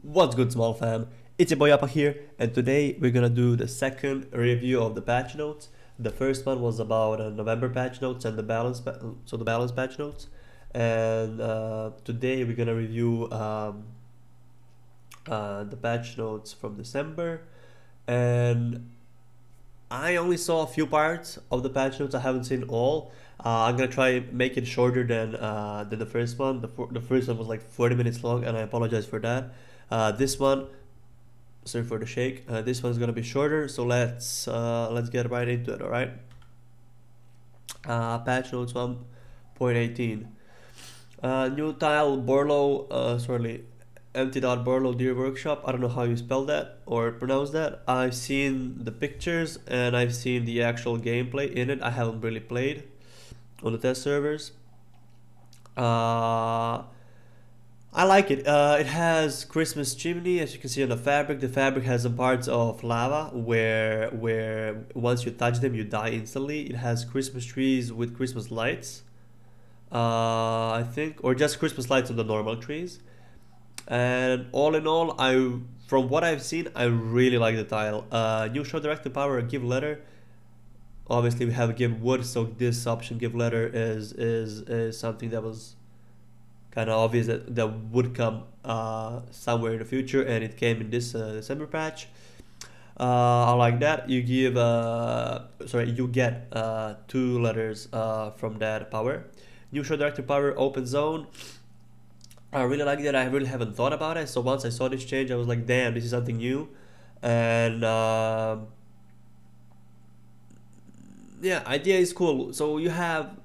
What's good, small fam? It's your boy Appa here, and today we're gonna do the second review of the patch notes. The first one was about November patch notes and the balance patch notes, and today we're gonna review the patch notes from December. And I only saw a few parts of the patch notes. I haven't seen all. I'm gonna try make it shorter than the first one. The first one was like 40 minutes long, and I apologize for that. This one, sorry for the shake. This one's gonna be shorter, so let's get right into it. All right. Patch notes 1.18. New tile Borlow. Sorry, empty dot Borlow Deer Workshop. I don't know how you spell that or pronounce that. I've seen the pictures and I've seen the actual gameplay in it. I haven't really played on the test servers. I like it. It has Christmas chimney, as you can see on the fabric. The fabric has some parts of lava where once you touch them, you die instantly. It has Christmas trees with Christmas lights, I think, or just Christmas lights on the normal trees. And all in all, from what I've seen, I really like the tile. New show directive power, give letter. Obviously, we have give wood, so this option give letter is something that was kind of obvious that would come somewhere in the future, and it came in this December patch. I like that. You give you get 2 letters from that power. New show directive power, open zone. I really like that. I really haven't thought about it, so once I saw this change, I was like, damn, this is something new. And yeah, idea is cool. So you have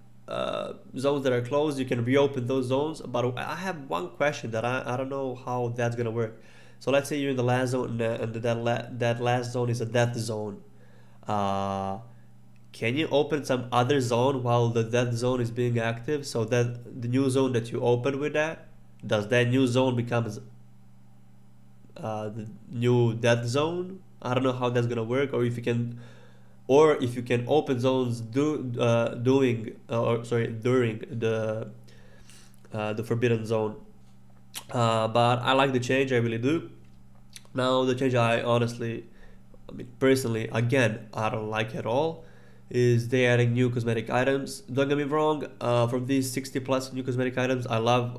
zones that are closed, you can reopen those zones, but I have one question that I don't know how that's gonna work. So let's say you're in the last zone, and that last zone is a death zone. Can you open some other zone while the death zone is being active, so that the new zone that you open with that, does that new zone becomes the new death zone? I don't know how that's gonna work, or if you can open zones during the forbidden zone. But I like the change, I really do. Now the change I mean personally, again, I don't like at all, is they adding new cosmetic items. Don't get me wrong, from these 60 plus new cosmetic items, I love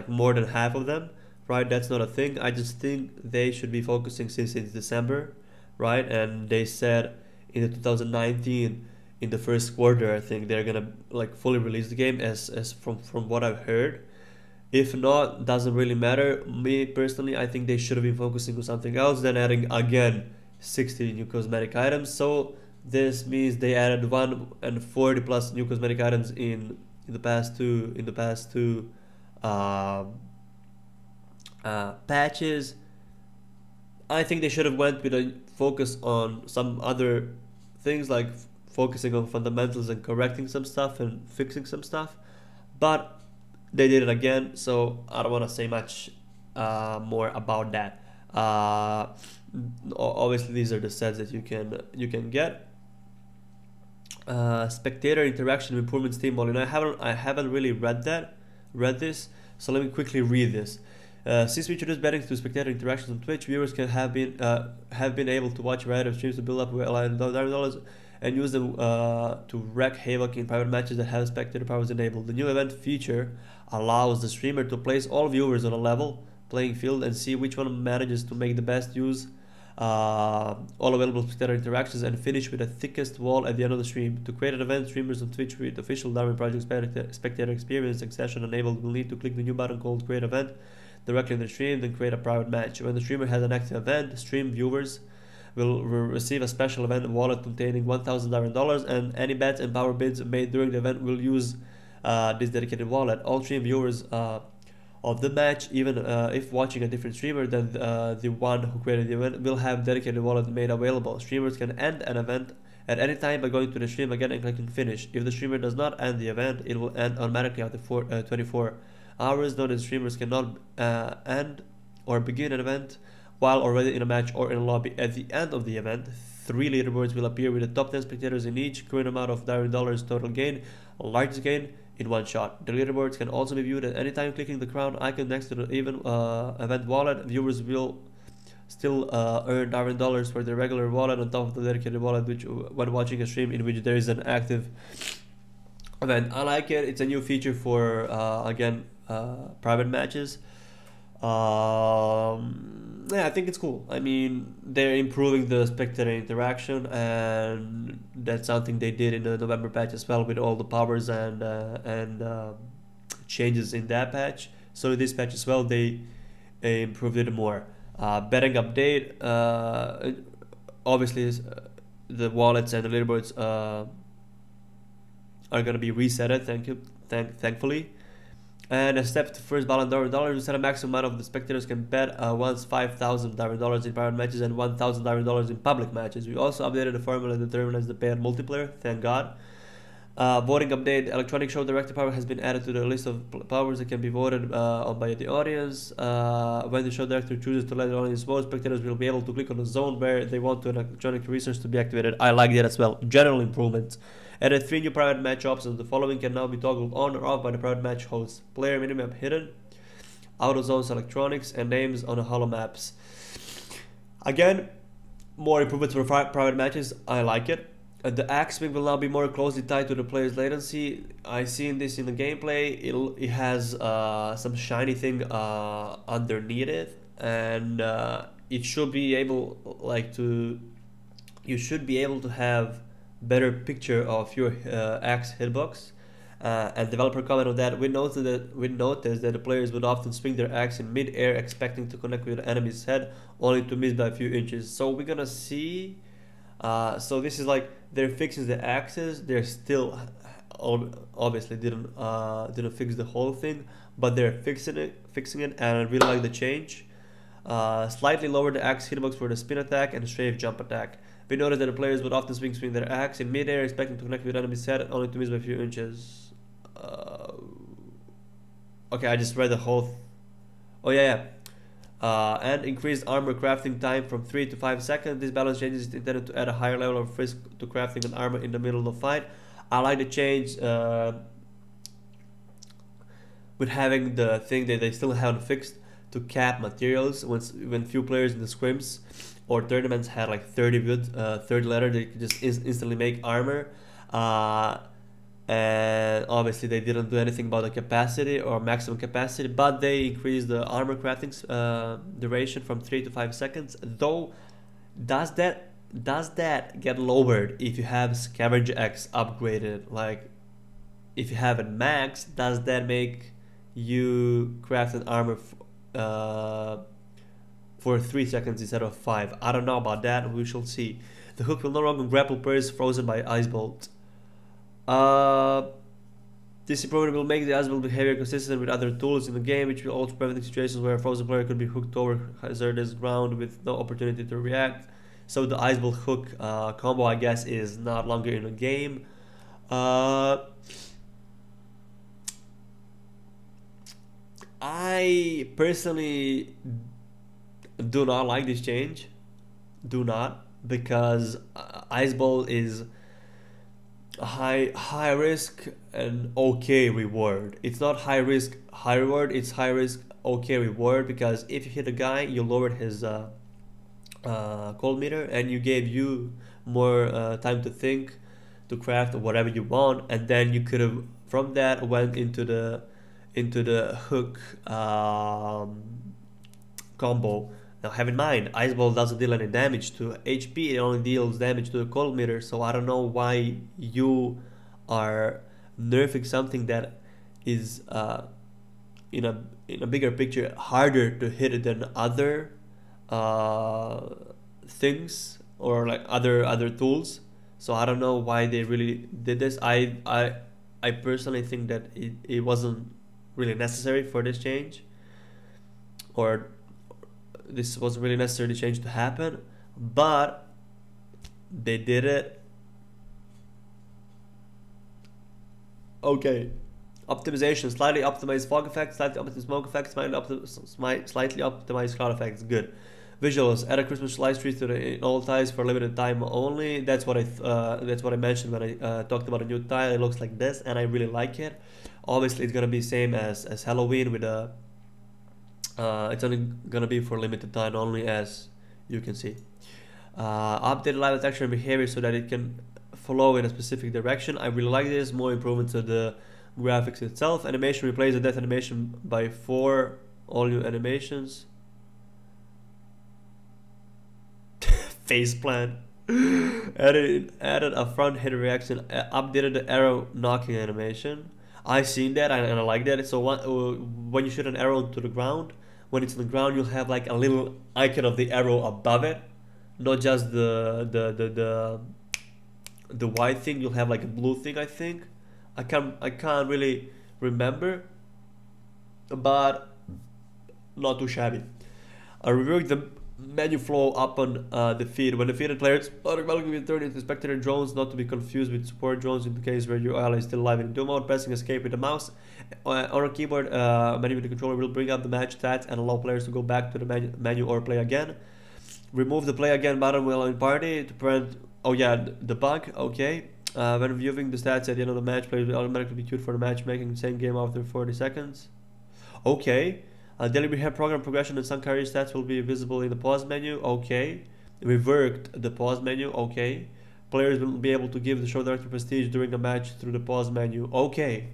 more than half of them, right? That's not a thing. I just think they should be focusing, since it's December, right? And they said in the 2019, in the first quarter, I think they're gonna like fully release the game, as from what I've heard. If not, doesn't really matter. Me personally, I think they should have been focusing on something else than adding again 60 new cosmetic items. So this means they added 140 plus new cosmetic items in the past two patches. I think they should have went with a focus on some other things, like focusing on fundamentals and correcting some stuff and fixing some stuff, but they did it again, so I don't want to say much more about that. Obviously these are the sets that you can get. Spectator Interaction improvements team model. I haven't really read this, so let me quickly read this. Since we introduced betting to Spectator Interactions on Twitch, viewers have been able to watch random streams to build up $11 and use them to wreak havoc in private matches that have spectator powers enabled. The new event feature allows the streamer to place all viewers on a level playing field and see which one manages to make the best use all available spectator interactions, and finish with the thickest wall at the end of the stream. To create an event, streamers on Twitch with official Darwin Project Spectator Experience accession enabled will need to click the new button called Create Event directly in the stream, then create a private match. When the streamer has an active event, stream viewers will receive a special event wallet containing $1,000, and any bets and power bids made during the event will use this dedicated wallet. All stream viewers of the match, even if watching a different streamer than the one who created the event, will have dedicated wallet made available. Streamers can end an event at any time by going to the stream again and clicking finish. If the streamer does not end the event, it will end automatically after 24 hours. Note that streamers cannot end or begin an event while already in a match or in a lobby. At the end of the event, 3 leaderboards will appear with the top 10 spectators in each, current amount of Darwin dollars, total gain, largest gain, in one shot. The leaderboards can also be viewed at any time. Clicking the crown icon next to the event wallet, viewers will still earn Darwin dollars for their regular wallet on top of the dedicated wallet, which when watching a stream in which there is an active event. I like it. It's a new feature for again private matches. Yeah, I think it's cool. I mean, they're improving the spectator interaction, and that's something they did in the November patch as well, with all the powers and changes in that patch. So in this patch as well, they improved it more. Betting update. Obviously, the wallets and the leaderboards are gonna be resetted. Thankfully. And a step to first Ballon d'Or dollars, we set a maximum amount of the spectators can bet once 5,000 Darwin dollars in private matches and 1,000 Darwin dollars in public matches. We also updated the formula that determines the payout multiplayer, thank God. Voting update, electronic show director power has been added to the list of powers that can be voted on by the audience. When the show director chooses to let the audience vote, spectators will be able to click on the zone where they want an electronic resource to be activated. I like that as well. General improvements. Added 3 new private match options. The following can now be toggled on or off by the private match host. Player minimap hidden, auto zones electronics, and names on the holo maps. Again, more improvements for private matches. I like it. The axe swing will now be more closely tied to the player's latency. I seen this in the gameplay. It has some shiny thing underneath it, and it should be able you should be able to have better picture of your axe hitbox. And developer comment on that. We noticed that the players would often swing their axe in mid-air, expecting to connect with the enemy's head, only to miss by a few inches. So we're gonna see. So this is like they're fixing the axes. They're still obviously didn't fix the whole thing, but they're fixing it, and I really like the change. Slightly lower the axe hitbox for the spin attack and strafe jump attack. We noticed that the players would often swing their axe in mid-air, expecting to connect with the enemy's head, only to miss by a few inches. Okay, I just read the whole. Oh yeah. And increased armor crafting time from 3 to 5 seconds. This balance change is intended to add a higher level of risk to crafting an armor in the middle of the fight. I like the change with having the thing that they still haven't fixed to cap materials. When few players in the scrims or tournaments had like 30 wood, 30 leather, they could just instantly make armor. And obviously they didn't do anything about the capacity or maximum capacity, but they increased the armor crafting duration from 3 to 5 seconds. Though, does that get lowered if you have Scavenge X upgraded? Like, if you have it max, does that make you craft an armor for 3 seconds instead of 5? I don't know about that. We shall see. The hook will no longer grapple players frozen by Ice Bolt. This improvement will make the Ice Bolt behavior consistent with other tools in the game, which will also prevent situations where a frozen player could be hooked over hazardous ground with no opportunity to react. So the Ice Bolt hook combo, I guess, is not longer in the game. I personally do not like this change. Do not, because Ice Bolt is a high risk and okay reward. It's not high risk high reward, it's high risk okay reward, because if you hit a guy, you lowered his cold meter, and you gave you more time to think, to craft whatever you want, and then you could have from that went into the hook combo. Now have in mind, Ice Ball doesn't deal any damage to HP, it only deals damage to the cold meter, so I don't know why you are nerfing something that is in a bigger picture harder to hit than other things or like other tools. So I don't know why they really did this. I personally think that it wasn't really necessary for this change, or this wasn't really necessary to change to happen, but they did it. Okay, optimization: slightly optimized fog effects, slightly optimized smoke effects, slightly optimized cloud effects. Good. Visuals: add a Christmas light tree to the all tiles for limited time only. That's what I mentioned when I talked about a new tile. It looks like this, and I really like it. Obviously, it's gonna be same as Halloween with a. It's only gonna be for limited time only, as you can see. Update live detection behavior so that it can follow in a specific direction. I really like this. More improvements to the graphics itself. Animation, replace the death animation by 4 all new animations. Face plant. added a front hit reaction. Updated the arrow knocking animation. I've seen that and I like that. So when you shoot an arrow to the ground, when it's on the ground, you'll have like a little icon of the arrow above it, not just the white thing. You'll have like a blue thing, I think. I can't really remember, but not too shabby. I reworked the menu flow up on the feed. When defeated players automatically turn into spectator drones, not to be confused with support drones in the case where your ally is still alive in duo mode. Pressing escape with the mouse on a keyboard menu with the controller will bring up the match stats and allow players to go back to the menu or play again. Remove the play again button while in party to prevent, oh yeah, the bug. Okay. When viewing the stats at the end of the match, players will automatically be queued for the matchmaking the same game after 40 seconds. Okay. Daily rehab program progression and some career stats will be visible in the pause menu. Okay. Reworked the pause menu. Okay. Players will be able to give the show director prestige during a match through the pause menu. Okay.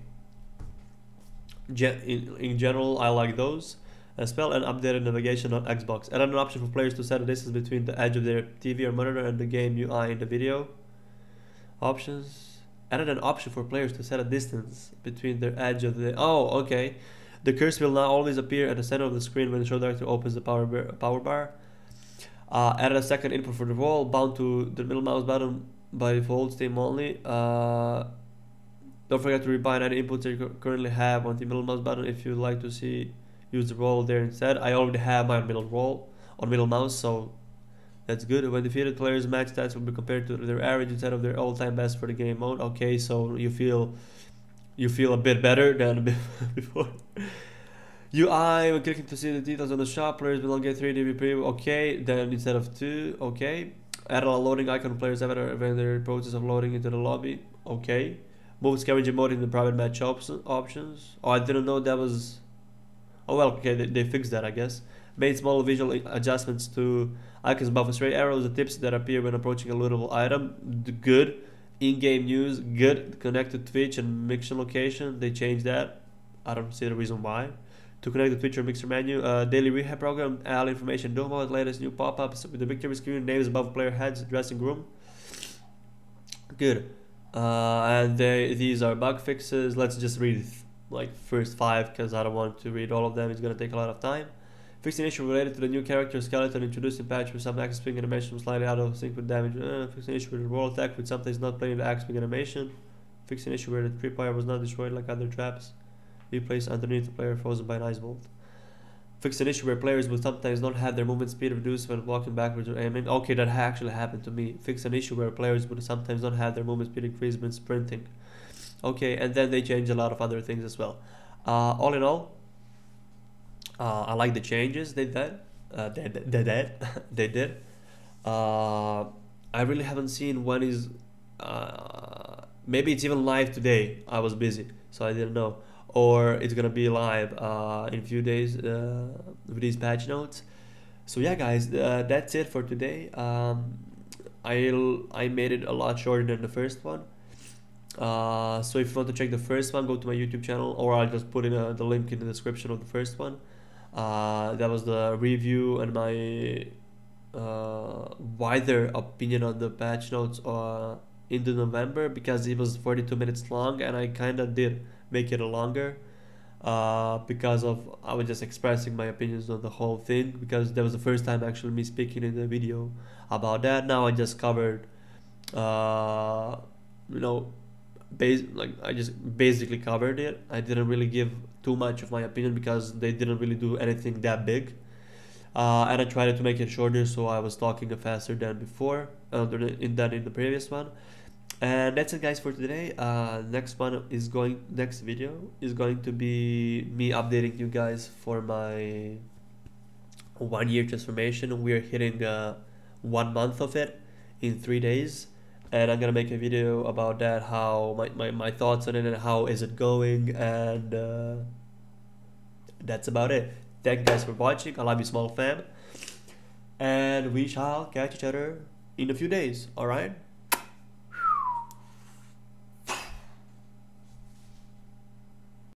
In general, I like those. Spell and updated navigation on Xbox. Add an option for players to set a distance between the edge of their TV or monitor and the game UI in the video. Options. Added an option for players to set a distance between their edge of the. Oh, okay. The cursor will now always appear at the center of the screen when the show director opens the power bar. Added a second input for the roll, bound to the middle mouse button by default, same only. Don't forget to rebind any inputs that you currently have on the middle mouse button if you'd like to use the roll there instead. I already have my middle roll on middle mouse, so that's good. When defeated players, match stats will be compared to their average instead of their all-time best for the game mode. Okay, so you feel a bit better than before. UI, when clicking to see the details on the shop, players will get 3 DB preview. Okay, then instead of 2. Okay. Add a loading icon players avatar when they're in the process of loading into the lobby. Okay. Move scavenger mode in the private match options. Oh, I didn't know that was. Oh well, okay, they fixed that, I guess. Made small visual adjustments to icons above straight arrows, the tips that appear when approaching a lootable item. Good. In-game news, good. Connect to Twitch and Mixer location, they changed that. I don't see the reason why. To connect the Twitch or Mixer menu, daily rehab program, all information, do mode, latest new pop-ups with the victory screen, names above player heads, dressing room. Good. And these are bug fixes. Let's just read like first 5 because I don't want to read all of them. It's gonna take a lot of time. Fixed an issue related to the new character skeleton introduced in patch with some axe swing animation slightly out of sync with damage. Fixed an issue with the roll attack with sometimes not playing the axe swing animation. Fixed an issue where the tripwire was not destroyed like other traps. Be placed underneath the player frozen by an ice bolt. Fixed an issue where players would sometimes not have their movement speed reduced when walking backwards or aiming. Okay, that actually happened to me. Fixed an issue where players would sometimes not have their movement speed increased when sprinting. Okay, and then they changed a lot of other things as well. All in all, I like the changes they did. They did. I really haven't seen when is. Maybe it's even live today. I was busy, so I didn't know. Or it's gonna be live in a few days with these patch notes. So yeah, guys, that's it for today. I made it a lot shorter than the first one. So if you want to check the first one, go to my YouTube channel, or I'll just put in the link in the description of the first one. That was the review and my wider opinion on the patch notes into November, because it was 42 minutes long and I kinda did make it longer because of I was just expressing my opinions on the whole thing, because that was the first time actually me speaking in the video about that. Now I just covered you know, I just basically covered it. I didn't really give too much of my opinion because they didn't really do anything that big, and I tried to make it shorter, so I was talking faster than before in the previous one. And that's it, guys, for today. Next video is going to be me updating you guys for my 1 year transformation. We're hitting 1 month of it in 3 days. and I'm gonna make a video about that, how my thoughts on it and how is it going, and that's about it. Thank you guys for watching. I love you, small fam, and we shall catch each other in a few days. All right.